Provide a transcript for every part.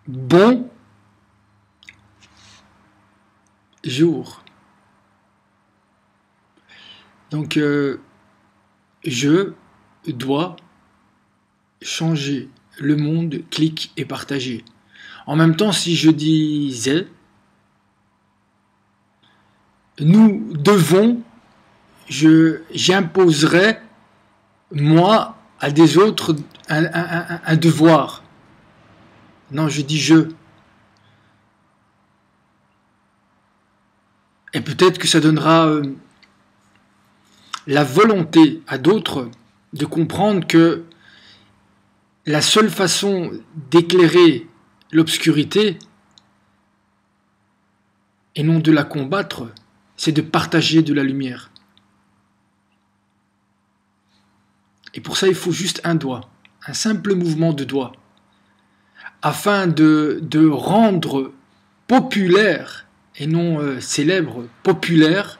bon jour. Donc, je dois changer le monde, clique et partager. En même temps, si je disais, nous devons, j'imposerais, moi, à des autres, un devoir. Non, je dis je. Et peut-être que ça donnera la volonté à d'autres de comprendre que la seule façon d'éclairer l'obscurité, et non de la combattre, c'est de partager de la lumière. Et pour ça, il faut juste un doigt, un simple mouvement de doigt, afin de rendre populaire, et non célèbre, populaire,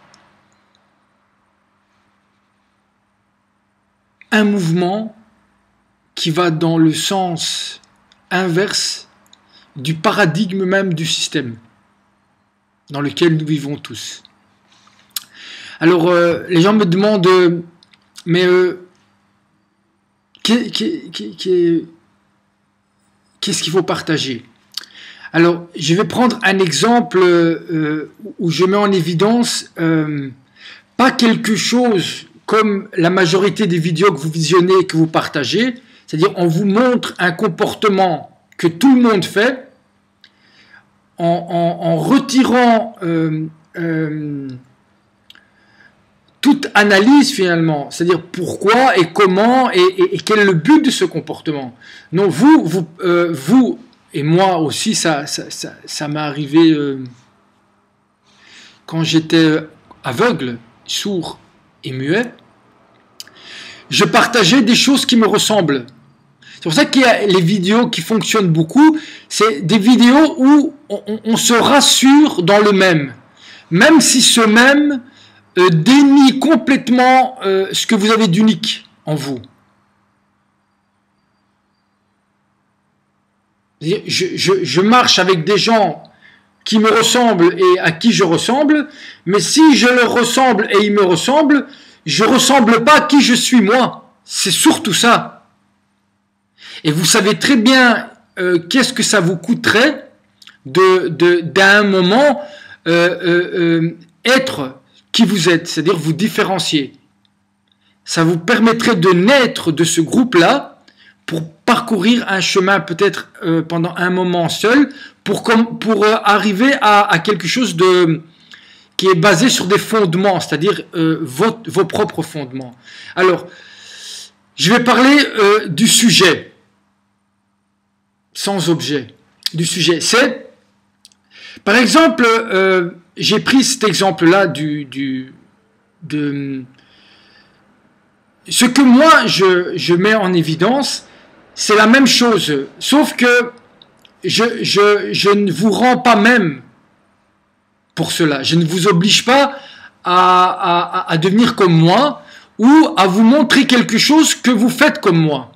un mouvement qui va dans le sens inverse du paradigme même du système dans lequel nous vivons tous. Alors, les gens me demandent, mais qu'est-ce qu'il faut partager? Alors, je vais prendre un exemple où je mets en évidence pas quelque chose comme la majorité des vidéos que vous visionnez et que vous partagez, c'est-à-dire on vous montre un comportement que tout le monde fait, en retirant toute analyse finalement, c'est-à-dire pourquoi et comment et quel est le but de ce comportement. Non, vous et moi aussi, ça m'est arrivé quand j'étais aveugle, sourd et muet. Je partageais des choses qui me ressemblent. C'est pour ça qu'il y a les vidéos qui fonctionnent beaucoup, c'est des vidéos où on se rassure dans le même si ce même dénie complètement ce que vous avez d'unique en vous. Je marche avec des gens qui me ressemblent et à qui je ressemble, mais si je leur ressemble et ils me ressemblent, je ne ressemble pas à qui je suis moi. C'est surtout ça. Et vous savez très bien qu'est-ce que ça vous coûterait d'à un moment être qui vous êtes, c'est-à-dire vous différencier. Ça vous permettrait de naître de ce groupe-là pour parcourir un chemin peut-être pendant un moment seul pour arriver à quelque chose qui est basé sur des fondements, c'est-à-dire vos propres fondements. Alors, je vais parler du sujet. Sans objet, du sujet. C'est, par exemple, j'ai pris cet exemple-là de ce que moi je mets en évidence, c'est la même chose, sauf que je ne vous rends pas même pour cela. Je ne vous oblige pas à devenir comme moi ou à vous montrer quelque chose que vous faites comme moi,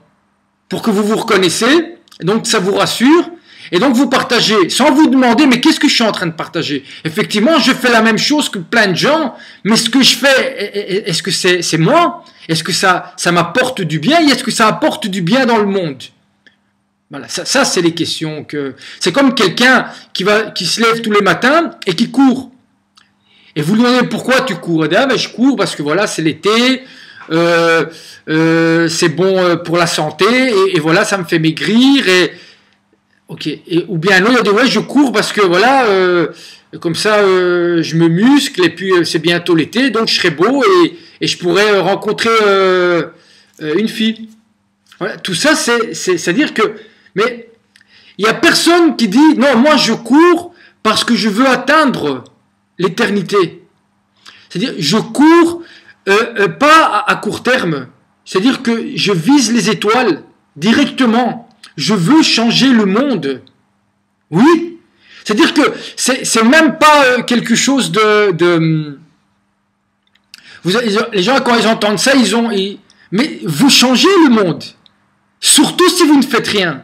pour que vous vous reconnaissiez. Donc ça vous rassure, et donc vous partagez, sans vous demander, mais qu'est-ce que je suis en train de partager? Effectivement, je fais la même chose que plein de gens, mais ce que je fais, est-ce que c'est moi? Est-ce que ça m'apporte du bien? Et est-ce que ça apporte du bien dans le monde? Voilà, ça c'est les questions que... C'est comme quelqu'un qui se lève tous les matins et qui court. Et vous lui demandez pourquoi tu cours? Et ben, je cours parce que voilà, c'est l'été... c'est bon pour la santé et voilà, ça me fait maigrir ok, ou bien l'autre dit ouais, je cours parce que voilà, comme ça je me muscle et puis c'est bientôt l'été, donc je serai beau et je pourrais rencontrer une fille. Voilà, tout ça c'est-à-dire que, mais il y a personne qui dit non, moi je cours parce que je veux atteindre l'éternité. C'est-à-dire je cours pas à court terme, c'est-à-dire que je vise les étoiles directement, je veux changer le monde. Oui, c'est-à-dire que c'est même pas quelque chose les gens quand ils entendent ça, mais vous changez le monde, surtout si vous ne faites rien.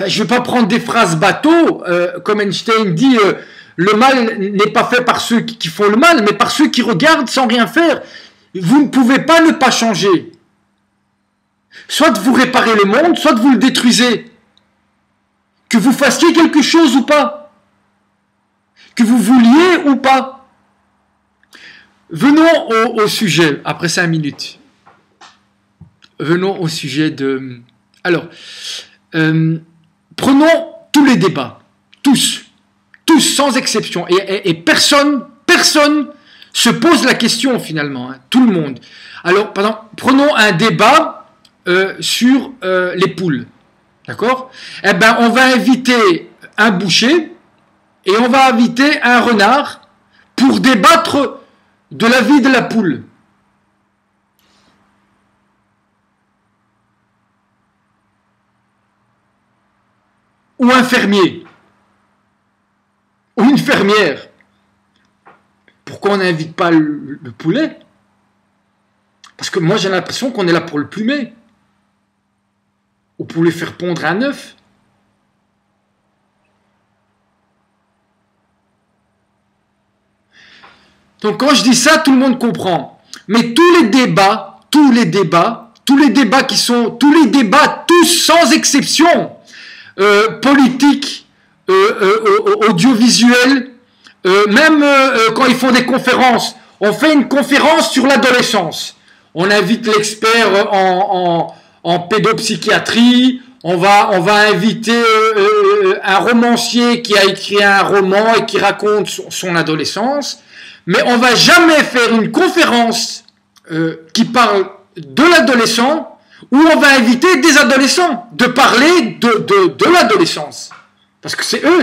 Enfin, je ne vais pas prendre des phrases bateau, comme Einstein dit, le mal n'est pas fait par ceux qui font le mal, mais par ceux qui regardent sans rien faire. Vous ne pouvez pas ne pas changer. Soit vous réparez le monde, soit vous le détruisez. Que vous fassiez quelque chose ou pas. Que vous vouliez ou pas. Venons au sujet, après 5 minutes. Venons au sujet de... Alors, prenons tous les débats. Tous, sans exception. Et personne se pose la question finalement. Hein, tout le monde. Alors, par exemple, prenons un débat sur les poules. D'accord? Eh bien, on va inviter un boucher et on va inviter un renard pour débattre de la vie de la poule. Ou un fermier. Ou une fermière. Pourquoi on n'invite pas le poulet? Parce que moi j'ai l'impression qu'on est là pour le plumer. Ou pour lui faire pondre un œuf. Donc quand je dis ça, tout le monde comprend. Mais tous les débats tous sans exception, politiques, audiovisuels, même quand ils font des conférences, on fait une conférence sur l'adolescence. On invite l'expert en pédopsychiatrie, on va inviter un romancier qui a écrit un roman et qui raconte son adolescence. Mais on ne va jamais faire une conférence qui parle de l'adolescent où on va inviter des adolescents de parler de l'adolescence. Parce que c'est eux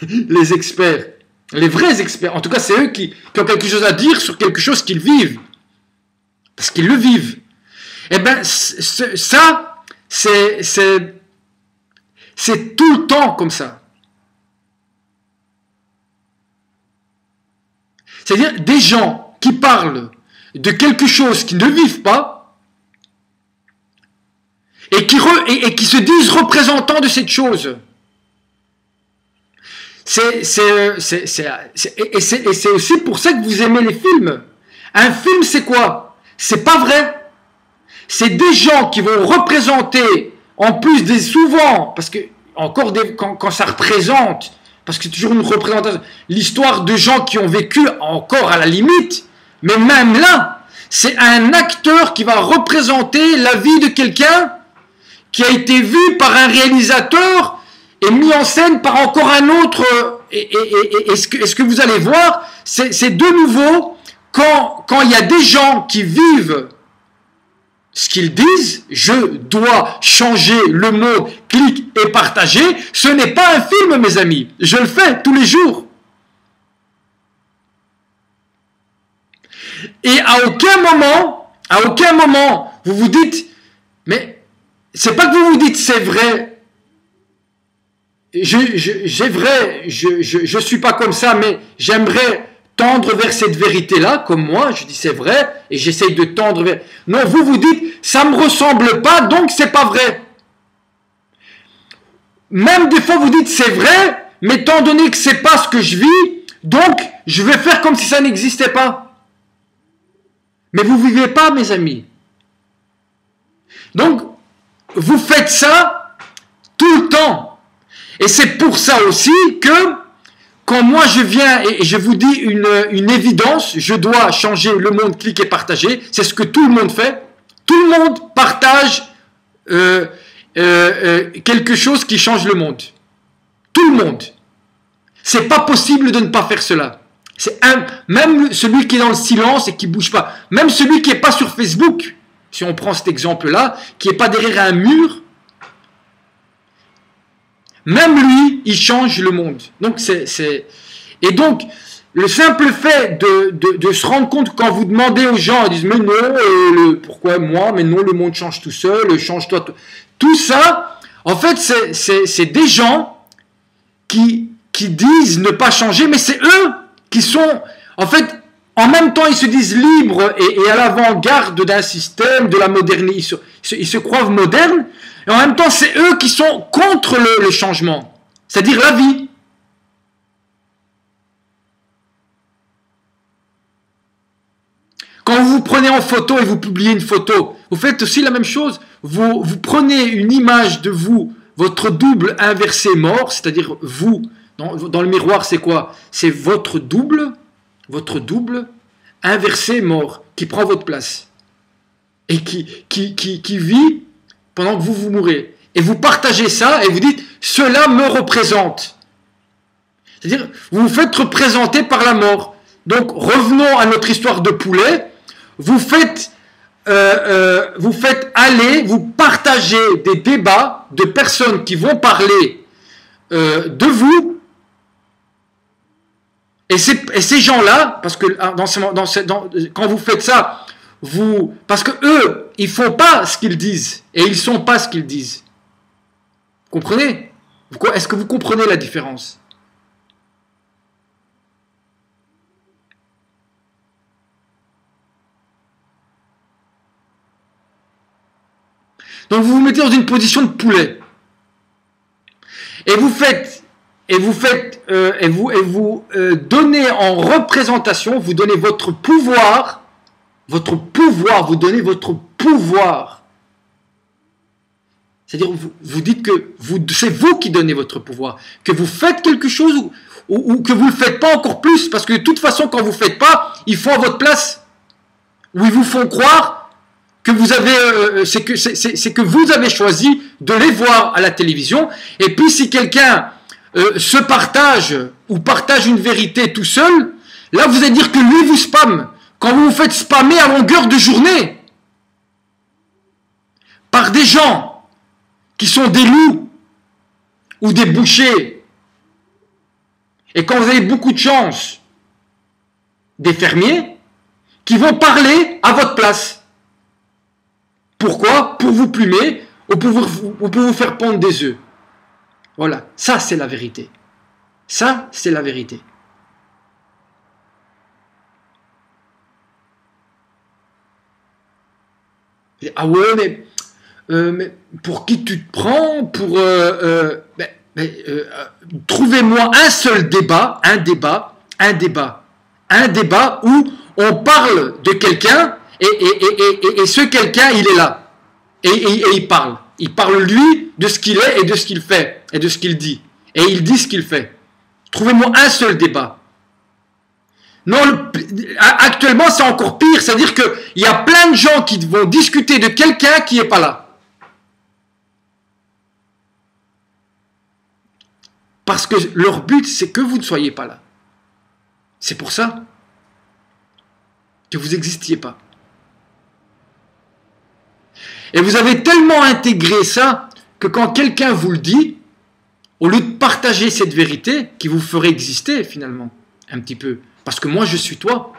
les experts, les vrais experts. En tout cas, c'est eux qui ont quelque chose à dire sur quelque chose qu'ils vivent. Parce qu'ils le vivent. Eh bien, ça, c'est tout le temps comme ça. C'est-à-dire des gens qui parlent de quelque chose qu'ils ne vivent pas et qui se disent représentants de cette chose. Et c'est aussi pour ça que vous aimez les films. Un film, c'est quoi? C'est pas vrai. C'est des gens qui vont représenter, en plus souvent, parce que encore quand ça représente, parce que c'est toujours une représentation, l'histoire de gens qui ont vécu encore à la limite, mais même là, c'est un acteur qui va représenter la vie de quelqu'un qui a été vu par un réalisateur et mis en scène par encore un autre. Et ce que vous allez voir, c'est de nouveau, quand il y a des gens qui vivent ce qu'ils disent, je dois changer le monde, clique et partager, ce n'est pas un film, mes amis. Je le fais tous les jours. Et à aucun moment, vous vous dites, mais c'est pas que vous vous dites c'est vrai, je suis pas comme ça, mais j'aimerais tendre vers cette vérité-là, comme moi, je dis c'est vrai, et j'essaye de tendre vers... Non, vous dites, ça me ressemble pas, donc c'est pas vrai. Même des fois, vous dites c'est vrai, mais étant donné que c'est pas ce que je vis, donc je vais faire comme si ça n'existait pas. Mais vous vivez pas, mes amis. Donc, vous faites ça tout le temps. Et c'est pour ça aussi que quand moi je viens et je vous dis une évidence, je dois changer le monde, cliquer et partager, c'est ce que tout le monde fait. Tout le monde partage quelque chose qui change le monde. Tout le monde. C'est pas possible de ne pas faire cela. Même celui qui est dans le silence et qui bouge pas, même celui qui est pas sur Facebook, si on prend cet exemple-là, qui est pas derrière un mur, même lui, il change le monde. Donc et donc le simple fait de se rendre compte quand vous demandez aux gens, ils disent mais non, pourquoi moi? Mais non, le monde change tout seul, change-toi. Tout ça, en fait, c'est des gens qui disent ne pas changer, mais c'est eux qui sont, en fait, en même temps, ils se disent libres et à l'avant-garde d'un système, de la modernité. ils se croient modernes, et en même temps, c'est eux qui sont contre le changement, c'est-à-dire la vie. Quand vous vous prenez en photo et vous publiez une photo, vous faites aussi la même chose. Vous prenez une image de vous, votre double inversé mort, c'est-à-dire vous, dans le miroir, c'est quoi? C'est votre double inversé mort, qui prend votre place. Et qui vit pendant que vous mourrez. Et vous partagez ça et vous dites, cela me représente. C'est-à-dire, vous vous faites représenter par la mort. Donc, revenons à notre histoire de poulet. Vous faites aller, vous partagez des débats de personnes qui vont parler de vous, et ces gens-là, parce que quand vous faites ça, parce que eux, ils font pas ce qu'ils disent, et ils sont pas ce qu'ils disent. Vous comprenez? Est-ce que vous comprenez la différence? Donc vous vous mettez dans une position de poulet. Et vous donnez en représentation, vous donnez votre pouvoir, vous donnez votre pouvoir. C'est-à-dire, vous dites que c'est vous qui donnez votre pouvoir, que vous faites quelque chose ou que vous ne le faites pas encore plus, parce que de toute façon, quand vous ne faites pas, ils font à votre place, ou ils vous font croire que vous avez, c'est que vous avez choisi de les voir à la télévision. Et puis si quelqu'un se partage ou partage une vérité tout seul, là vous allez dire que lui vous spamme. Quand vous vous faites spammer à longueur de journée par des gens qui sont des loups ou des bouchers, et quand vous avez beaucoup de chance, des fermiers qui vont parler à votre place. Pourquoi? Pour vous plumer ou pour vous faire pondre des œufs. Voilà, ça c'est la vérité. Ça c'est la vérité. Ah ouais, mais pour qui tu te prends? Trouvez-moi un seul débat, un débat où on parle de quelqu'un et ce quelqu'un, il est là. Et il parle. Il parle, lui, de ce qu'il est et de ce qu'il fait. Et de ce qu'il dit. Et il dit ce qu'il fait. Trouvez-moi un seul débat. Non, actuellement, c'est encore pire. C'est-à-dire qu'il y a plein de gens qui vont discuter de quelqu'un qui n'est pas là. Parce que leur but, c'est que vous ne soyez pas là. C'est pour ça que vous n'existiez pas. Et vous avez tellement intégré ça que quand quelqu'un vous le dit, au lieu de partager cette vérité qui vous ferait exister finalement, un petit peu, parce que moi je suis toi,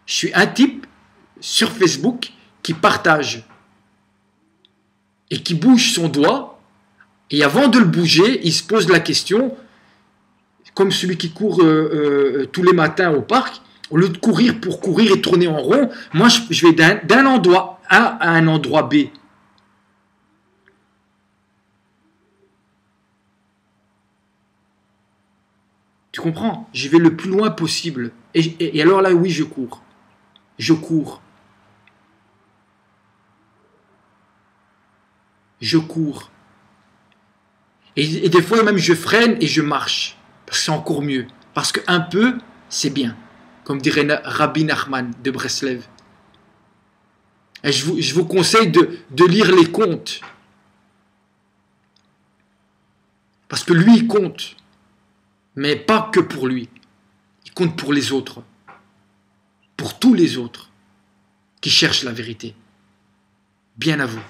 je suis un type sur Facebook qui partage et qui bouge son doigt, et avant de le bouger, il se pose la question, comme celui qui court tous les matins au parc, au lieu de courir pour courir et tourner en rond, moi je vais d'un endroit A à un endroit B. Tu comprends? Je vais le plus loin possible. Et alors là, oui, je cours. Je cours. Je cours. Et des fois, même, je freine et je marche. Parce que c'est encore mieux. Parce qu'un peu, c'est bien. Comme dirait Rabbi Nachman de Breslev. Et je vous conseille de lire les contes. Parce que lui, il compte. Mais pas que pour lui. Il compte pour les autres. Pour tous les autres qui cherchent la vérité. Bien à vous.